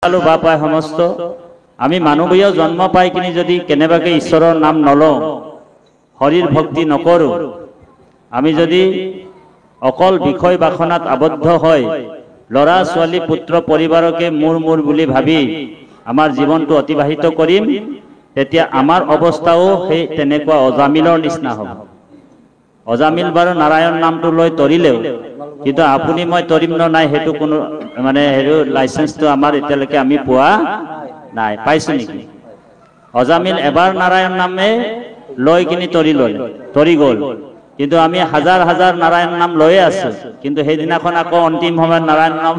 আলো বা পায় সমস্ত আমি মানৱীয় জন্ম পাই কিনি যদি কেনেবাকে ঈশ্বৰৰ নাম নলওঁ হৰিৰ ভক্তি নকৰোঁ আমি যদি অকল বিষয় বাসনাত আবদ্ধ হয় ল'ৰা ছোৱালী পুত্ৰ পৰিবাৰকে মোৰ বুলি ভাবি আমাৰ জীৱনটো অতিবাহিত কৰিম তেতিয়া আমাৰ অৱস্থাও সেই তেনেকুৱা অজামিলৰ নিচিনা হ'ব। অজামিল বাৰু নাৰায়ণ নামটো লৈ তৰিলেও কিন্তু আপুনি মই তৰিম ন নাই সেইটো কোনো মানে হেৰি লাইচেন্সটো আমাৰ এতিয়ালৈকে আমি পোৱা নাই। পাইছো নেকি? অজামিল এবাৰ নাৰায়ণ নামে লৈ কিনি তৰি গ'ল কিন্তু আমি হাজাৰ হাজাৰ নাৰায়ণ নাম লৈয়ে আছো কিন্তু সেইদিনাখন আকৌ অন্তিম সময়ত নাৰায়ণ নাম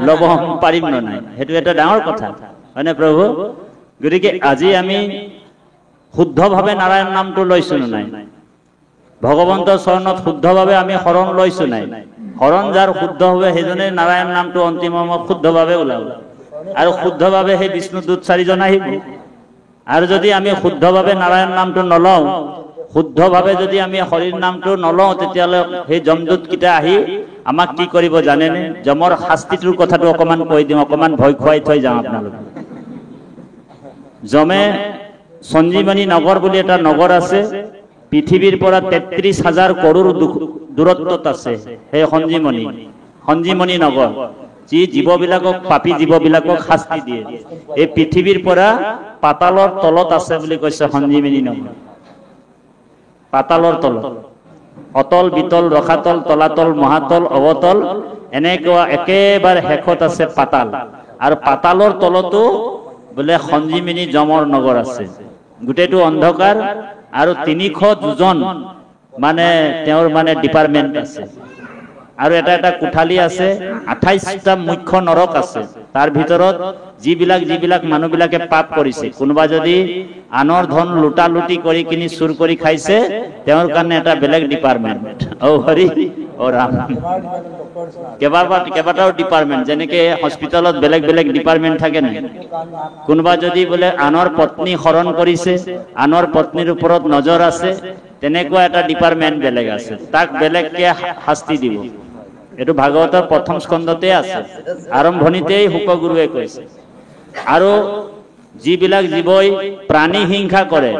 ল'ব পাৰিম ন নাই সেইটো এটা ডাঙৰ কথা হয়নে প্ৰভু? গতিকে আজি আমি শুদ্ধভাৱে নাৰায়ণ নামটো লৈছো নাই? ভগৱন্তৰ চৰণত শুদ্ধভাৱে আমি শৰণ লৈছো নাই? শৰণ যাৰ শুদ্ধ হবে সেইজনে নাৰায়ণ নামটো অন্তিম সময়ত শুদ্ধভাৱে ওলাব আৰু শুদ্ধভাৱে সেই বিষ্ণুদূত চাৰিজন আহিব। আৰু যদি আমি শুদ্ধভাৱে নাৰায়ণ নামটো নলওঁ শুদ্ধভাৱে যদি আমি হৰিৰ নামটো নলওঁ তেতিয়াহ'লে সেই যমদূত কেইটা আহি আমাক কি কৰিব জানেনে? যমৰ শাস্তিটোৰ কথাটো অকমান কৈ দিওঁ, অকমান ভয় খুৱাই থৈ যাওঁ আপোনালোকে। যমে সঞ্জীৱনী নগৰ বুলি এটা নগৰ আছে পৃথিৱীৰ পৰা ৩৩,০০০ কৰোৰ দূৰত্বত আছে সেই সঞ্জীৱনী নগৰ যি জীৱবিলাকক পাপী জীৱবিলাকক শাস্তি দিয়ে এই পৃথিৱীৰ পৰা পাতালৰ তলত আছে বুলি কৈছে সঞ্জীৱনী নগৰ। পাতালৰ তলত অতল বিতল ৰসাতল তলাতল মহাতল অৱতল এনেকুৱা একেবাৰে শেষত আছে পাতাল আৰু পাতালৰ তলতো বোলে সঞ্জীৱনী যমৰ নগৰ আছে। গোটেইটো অন্ধকাৰ আৰু ৩০০ যোজন মানে তেওঁৰ মানে ডিপাৰ্টমেণ্ট আছে আৰু এটা কোঠালি আছে ২৮টা মুখ্য নৰক আছে। তাৰ ভিতৰত যিবিলাক মানুহবিলাকে পাপ কৰিছে কোনোবা যদি আনৰ ধন লুটালুটি কৰি কিনি চুৰ কৰি খাইছে তেওঁৰ কাৰণে এটা বেলেগ ডিপাৰ্টমেণ্ট। ঔ হৰি ঔ ৰাম কেইবাটাও ডিপাৰ্টমেণ্ট যেনেকে হস্পিটেলত বেলেগ বেলেগ ডিপাৰ্টমেণ্ট থাকে নাই? কোনোবা যদি বোলে আনৰ পত্নী হৰণ কৰিছে আনৰ পত্নীৰ ওপৰত নজৰ আছে তেনেকুৱা এটা ডিপাৰ্টমেণ্ট বেলেগ আছে তাক বেলেগকে শাস্তি দিব। এইটো ভাগৱতৰ প্ৰথম স্কন্ধতে আছে আৰম্ভণিতেই শুকগুৰুৱে কৈছে। আৰু যিবিলাক জীৱই প্ৰাণী হিংসা কৰে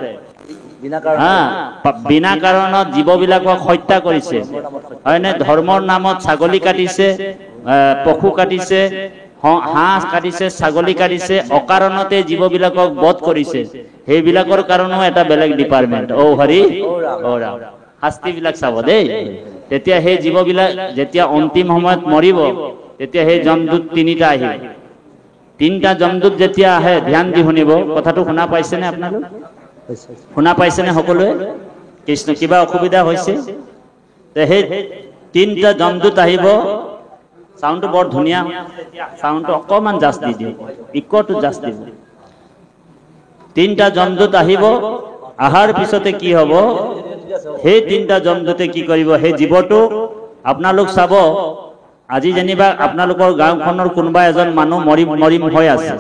বিনা কাৰণত জীৱবিলাকক হত্যা কৰিছে হয়নে? ধৰ্মৰ নামত ছাগলী কাটিছে পশু কাটিছে হাঁহ কাটিছে ছাগলী কাটিছে অকাৰণতে জীৱবিলাকক বধ কৰিছে সেইবিলাকৰ কাৰণেও এটা বেলেগ ডিপাৰ্টমেণ্ট। ঔ হৰি ঔ ৰাম শাস্তিবিলাক চাব দেই। তেতিয়া সেই জীৱবিলাক যেতিয়া অন্তিম সময়ত মৰিব তেতিয়া সেই যমদূত ৩টা আহিব। ৩টা যমদূত যেতিয়া আহে ধ্যান দি শুনিব কথাটো শুনা পাইছেনে আপোনালোক? শুনা পাইছেনে সকলোৱে? কৃষ্ণ কিবা অসুবিধা হৈছে? সেই ৩টা যমদূত আহিব। চাউণ্ডটো বৰ ধুনীয়া চাউণ্ডটো অকমান জাষ্ট দি দিওঁ ইকোটো জাষ্ট দিব। ৩টা যমদূত আহিব আহাৰ পিছতে কি হ'ব সেই ৩টা যমদূতে কি কৰিব সেই জীৱটো আপোনালোক চাব আজি যেনিবা আপোনালোকৰ গাঁওখনৰ কোনোবা এজন মানুহ মৰিম হৈ আছে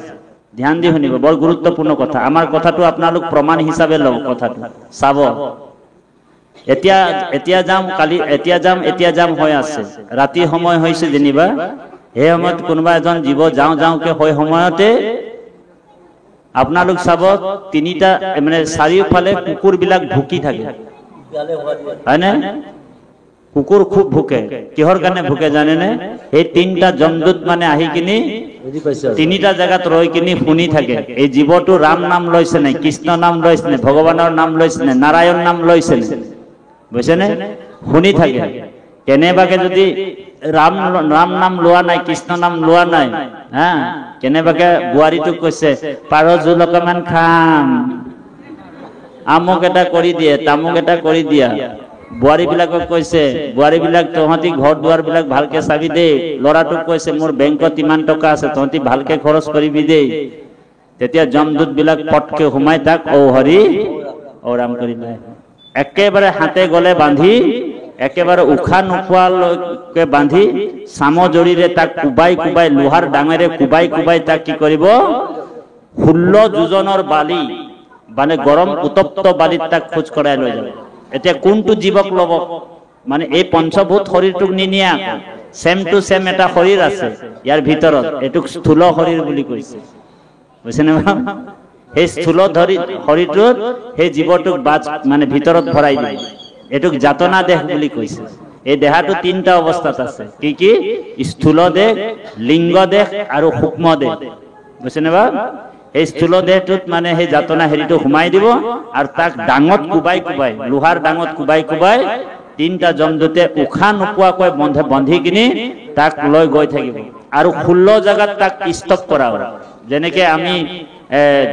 ধ্যান দি শুনিব বৰ গুৰুত্বপূৰ্ণ কথা। আমাৰ কথাটো আপোনালোক প্ৰমাণ হিচাপে লওক কথাটো চাব। এতিয়া যাম হৈ আছে ৰাতি সময় হৈছে যেনিবা সেই সময়ত কোনোবা এজন জীৱ যাওঁকে হৈ সময়তে আপোনালোক চাব ৩টা মানে চাৰিওফালে কুকুৰবিলাক ভুকি থাকে হয়নে? কুকুৰ খুব ভুকে কিহৰ কাৰণে ভুকে জানেনে? সেই ৩টা যমদূত মানে আহি কিনি ৩টা জেগাত ৰৈ কিনি শুনি থাকে এই জীৱটো ৰাম নাম লৈছে নে কৃষ্ণ নাম লৈছে নে ভগৱানৰ নাম লৈছে নে নাৰায়ণ নাম লৈছে নে বুজিছেনে? শুনি থাকে। কেনেবাকে যদি ৰাম নাম লোৱা নাই কৃষ্ণ নাম লোৱা নাই কেনেবাকে বোৱাৰীটোক কৈছে পাৰ জোল অকমান খাম আমুক এটা কৰি দিয়ে তামুক এটা কৰি দিয়া। বোৱাৰীবিলাকক কৈছে বোৱাৰীবিলাক তহঁতি ঘৰ দুৱাৰ বিলাক ভালকে চাবি দেই। ল'ৰাটোক কৈছে মোৰ বেংকত ইমান টকা আছে তহঁতি ভালকে খৰচ কৰিবি দেই। তেতিয়া যমদূত বিলাক পটকে সোমাই তাক ঔ হৰি ঔ ৰাম কৰি একেবাৰে হাতে গলে বান্ধি একেবাৰে উশাহ নোপোৱালৈকে বান্ধি চামজৰিৰে তাক কোবাই লোহাৰ ডাঙেৰে কোবাই তাক কি কৰিব 16 যোজনৰ বালি মানে গৰম উত্তপ্ত বালিত তাক খোজ কৰাই লৈ যাব। এতিয়া কোনটো জীৱক ল'ব মানে এই পঞ্চভূত শৰীৰটোক নিনিয়ে সেম টু সেম এটা শৰীৰ আছে ইয়াৰ ভিতৰত, এইটোক স্থূল শৰীৰ বুলি কৈছে, বুজিছেনে? সেই স্থূল শৰীৰটোত সেই জীৱটোক বাজ মানে ভিতৰত ভৰাই দিয়ে, এইটোক যাতনা দেহ বুলি কৈছে। এই দেহাটো তিনিটা অৱস্থাত আছে, কি কি? স্থূল দেহ, লিংগ দেহ আৰু সূক্ষ্ম দেহ, বুজিছেনে বা? এই স্থূল দেহটোত মানে সেই যাতনা হেৰিটো সোমাই দিব আৰু তাক ডাঙত কোবাই কোবাই, লোহাৰ ডাঙত কোবাই কোবাই তিনিটা জমদূতে উশাহ নোপোৱাকৈ বান্ধি কিনি তাক লৈ গৈ থাকিব আৰু 16 জেগাত তাক ষ্টপ কৰাব। যেনেকে আমি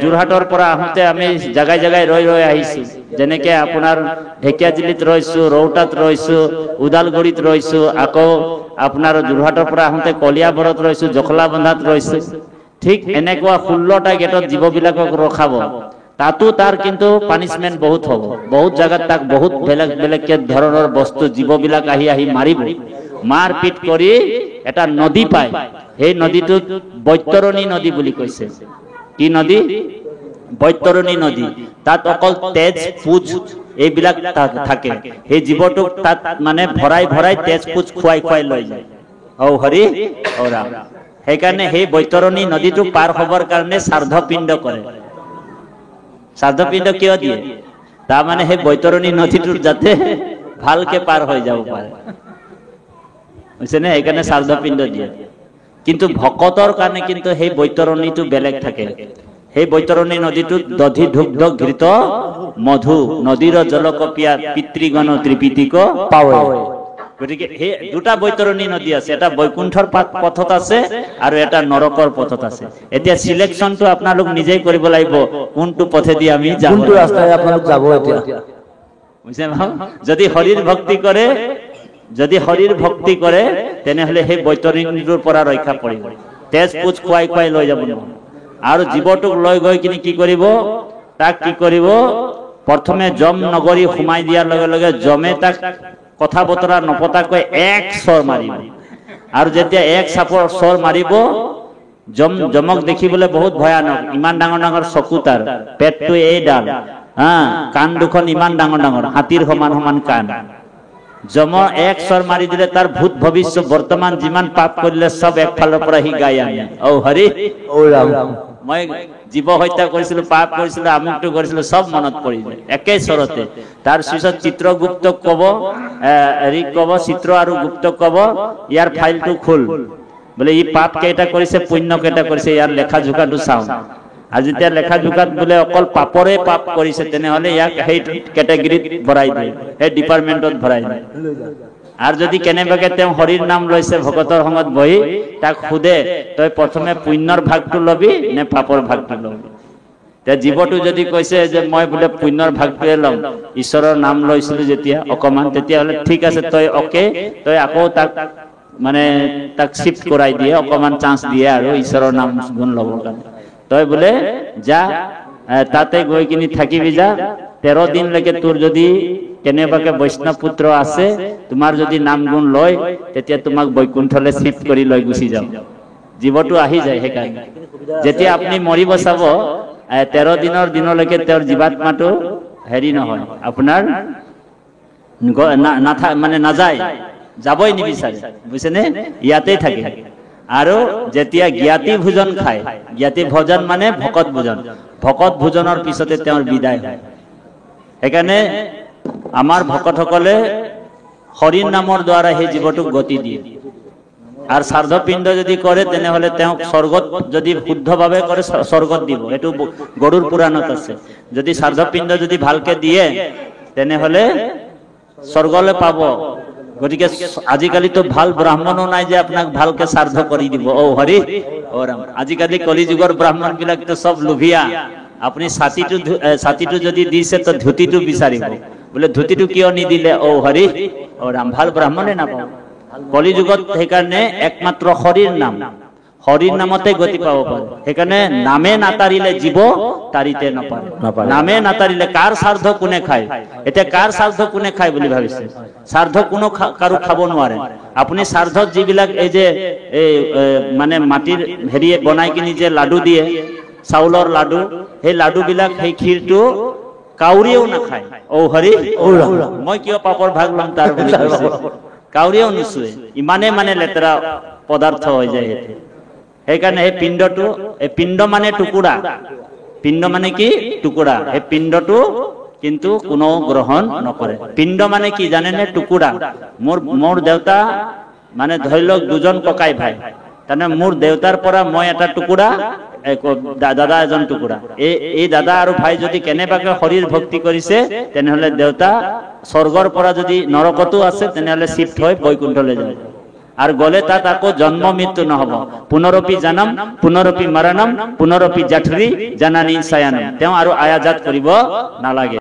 যোৰহাটৰ পৰা আহোঁতে আমি জেগাই জেগাই ৰৈ ৰৈ আহিছোঁ, যেনেকে আপোনাৰ ঢেকিয়াজুলিত ৰৈছোঁ, ৰৌতাত ৰৈছোঁ, ওদালগুৰিত ৰৈছোঁ, আকৌ আপোনাৰ যোৰহাটৰ পৰা আহোঁতে কলিয়াবৰত ৰৈছোঁ, জখলাবন্ধাত ৰৈছোঁ। ঠিক এনেকুৱা 16টা গেটত জীৱবিলাকক ৰখাব। তাতো তাৰ কিন্তু পানিশমেন্ট বহুত হ'ব, বহুত জায়গাত তাক বহুত বেলেগ বেলেগ ধৰণৰ বস্তু জীৱবিলাক আহি আহি মাৰিব, মাৰপিট কৰি এটা নদী পায়, সেই নদীটোত বৈতৰণী নদী বুলি কৈছে। কি নদী? বৈতৰণী নদী। তাত অকল তেজ পুজ এইবিলাক থাকে, সেই জীৱটোক তাত মানে ভৰাই ভৰাই তেজ পুজ খুৱাই খুৱাই লৈ যায়। ঔ হৰি ঔ ৰাম। সেইকাৰণে সেই বৈতৰণী নদীটো পাৰ হবৰ কাৰণে শ্ৰাদ্ধপিণ্ড কৰে। শ্ৰাদ্ধপিণ্ড কিয় দিয়ে? তাৰমানে সেই বৈতৰণী নদীটোৰ যাতে ভালকে পাৰ হৈ যাব পাৰে, বুজিছেনে? সেইকাৰণে শ্ৰাদ্ধপিণ্ড দিয়ে। কিন্তু ভকতৰ কাৰণে কিন্তু সেই বৈতৰণীটো বেলেগ থাকে। সেই বৈতৰণী নদীটোত দধি দুগ্ধ ঘৃত মধু নদীৰ জলকপিয়া পিতৃগণ ত্ৰিপিতিক পাৱে। গতিকে সেই দুটা বৈতৰণী নদী আছে, এটা বৈকুণ্ঠৰ পথত আছে আৰু এটা নৰকৰ পথত আছে। এতিয়া সিলেকশনটো আপোনালোক নিজেই কৰিব লাগিব, কোনটো পথেদি আমি যাম, কোনটো ৰাস্তাৰে আপোনালোক যাব এতিয়া। বুজিছে? যদি হৰিৰ ভক্তি কৰে, যদি হৰিৰ ভক্তি কৰে তেনেহলে সেই বৈতৰণীটোৰ পৰা ৰক্ষা পৰিব, তেজ পুজ খুৱাই খুৱাই লৈ যাব নহয়। আৰু জীৱটোক লৈ গৈ কিনি কি কৰিব? তাক কি কৰিব? প্ৰথমে জম নগৰী সোমাই দিয়াৰ লগে লগে জমে তাক কথা বতৰা নপতাকৈ এক চৰ মাৰিব, আৰু যেতিয়া এক চাপৰ চৰ মাৰিব, জমক দেখিবলৈ বহুত ভয়ানক, ইমান ডাঙৰ ডাঙৰ চকু, তাৰ পেটটো এইডাল, কাণ দুখন ইমান ডাঙৰ ডাঙৰ, হাতীৰ সমান সমান কাণ। জমৰ এক চৰ মাৰি দিলে তাৰ ভূত ভৱিষ্যত বৰ্তমান যিমান পাপ কৰিলে চব একফালৰ পৰা সি গাই আনে। ঔ হৰি ঔ ৰাম। মই জীৱ হত্যা কৰিছিলো, পাপ কৰিছিলো, আমুকটো কৰিছিলো, সব মনত পৰি যায় একে চৰতে। তাৰ পিছত চিত্ৰগুপ্তক কব, হেৰি কব, চিত্ৰ আৰু গুপ্তক কব, ইয়াৰ ফাইলটো খোল, বোলে ই পাপ কেইটা কৰিছে, পুণ্য কেইটা কৰিছে, ইয়াৰ লেখা জোখাটো চাওঁ। আৰু যেতিয়া লেখা জোখাত বোলে অকল পাপৰে পাপ কৰিছে, তেনেহলে ইয়াক সেই কেটেগৰীত ভৰাই দিয়ে, সেই ডিপাৰ্টমেণ্টত ভৰাই দিয়ে। আৰু যদি কেনেবাকে তেওঁ হৰিৰ নাম লৈছে ভকতৰ সংগত বহি, তাক সোধে তই প্ৰথমে পুণ্যৰ ভাগটো লবি নে পাপৰ ভাগটো লবি? এতিয়া জীৱটো যদি কৈছে যে মই বোলে পুণ্যৰ ভাগটোৱে লম, ঈশ্বৰৰ নাম লৈছিলো যেতিয়া অকমান, তেতিয়াহ'লে ঠিক আছে, তই অকে, তই আকৌ তাক মানে তাক শিফ্ট কৰাই দিয়ে, অকমান চান্স দিয়ে আৰু ঈশ্বৰৰ নাম গুণ ল'বৰ কাৰণে। তই বোলে যা তাতে গৈ কিনি থাকিবি, যা 13 দিনলৈকে তোৰ যদি কেনেবাকে বৈষ্ণৱ পুত্ৰ আছে, তোমাৰ যদি নাম গুণ লয়, তেতিয়া তোমাক বৈকুণ্ঠলৈ শিফ্ট কৰি লৈ গুচি যাম। জীৱটো আহি যায়। সেইকাৰণে যেতিয়া আপুনি মৰিব চাব, 13 দিনৰ দিনলৈকে তেওঁৰ জীৱাত্মাটো হেৰি নহয়, আপোনাৰ মানে নাযায়, যাবই নিবিচাৰে, বুজিছেনে? ইয়াতেই থাকে। আৰু যেতিয়া জ্ঞাতি ভোজন খায়, জ্ঞাতি ভোজন মানে ভকত ভোজন, ভকত ভোজনৰ পিছতে তেওঁৰ বিদায় হয়। সেইকাৰণে আমাৰ ভকতসকলে হৰিৰ নামৰ দ্বাৰা সেই জীৱটোক গতি দিয়ে। আৰু শ্ৰাদ্ধপিণ্ড যদি কৰে তেনেহলে তেওঁক স্বৰ্গত, যদি শুদ্ধভাৱে কৰে স্বৰ্গত দিব, এইটো গৰুৰ পুৰাণত আছে। যদি শ্ৰাদ্ধপিণ্ড যদি ভালকে দিয়ে তেনেহলে স্বৰ্গলৈ পাব। গতিকে আজিকালিতো ভাল ব্ৰাহ্মণো নাই যে আপোনাক ভালকে শ্ৰাদ্ধ কৰি দিব। ঔ হৰি ঔ ৰাম। আজিকালি কলিযুগৰ ব্ৰাহ্মণ বিলাকতো সব লোভিয়া। আপুনি ছাতিটো যদি দিছে তো ধুতিটো বিচাৰিব, বোলে ধুতিটো কিয় নিদিলে? ঔ হৰি ঔ ৰাম। ভাল ব্ৰাহ্মণে নাপাব কলিযুগত। সেইকাৰণে একমাত্ৰ হৰিৰ নাম, হৰিৰ নামতে গতি পাব পাৰে। সেইকাৰণে নামে নাতাৰিলে জীৱ তাৰিতে নাপায়, নামে নাতাৰিলে। কাৰ শ্ৰাদ্ধ কোনে খায়? এতিয়া কাৰ শ্ৰাদ্ধ কোনে খায় বুলি ভাবিছে? শ্ৰাদ্ধ কোনো কাৰো খাব নোৱাৰে। আপুনি শ্ৰাদ্ধত যিবিলাক এই যে মানে মাটিৰ হেৰিয়ে বনাই কিনি যে লাডু দিয়ে, চাউলৰ লাডু, সেই লাডু বিলাক, সেই ক্ষীৰটো কাউৰীয়েও নাখায়। ঔ হৰি ঔ ৰাম। মই কিয় পাপৰ ভাগ লম তাৰ বুলি কৈছে। কাউৰীয়েও নুচুৱে, ইমানে মানে লেতেৰা পদাৰ্থ হৈ যায় ইয়াতে। সেইকাৰণে এই পিণ্ডটো, এই পিণ্ড মানে টুকুৰা, পিণ্ড মানে কি টুকুৰা, এই পিণ্ডটো কিন্তু কোনো গ্ৰহণ নকৰে। পিণ্ড মানে কি জানেনে? টুকুৰা। মোৰ দেউতা মানে ধৰি লওক দুজন ককাই ভাই, তাৰমানে মোৰ দেউতাৰ পৰা মই এটা টুকুৰা, দাদা এজন টুকুৰা। এই দাদা আৰু ভাই যদি কেনেবাকে শৰীৰ ভক্তি কৰিছে, তেনেহলে দেউতা স্বৰ্গৰ পৰা যদি নৰকতো আছে, তেনেহলে শিফ্ট হৈ বৈকুণ্ঠলৈ যাব। আৰ গলে তাত আকৌ জন্ম মৃত্যু নহব। পুনৰপি জনম পুনৰপি মৰণম পুনৰপি জাঠৰি জানানি সায়ানম। তেওঁ আৰু আয়াজাত কৰিব নালাগে।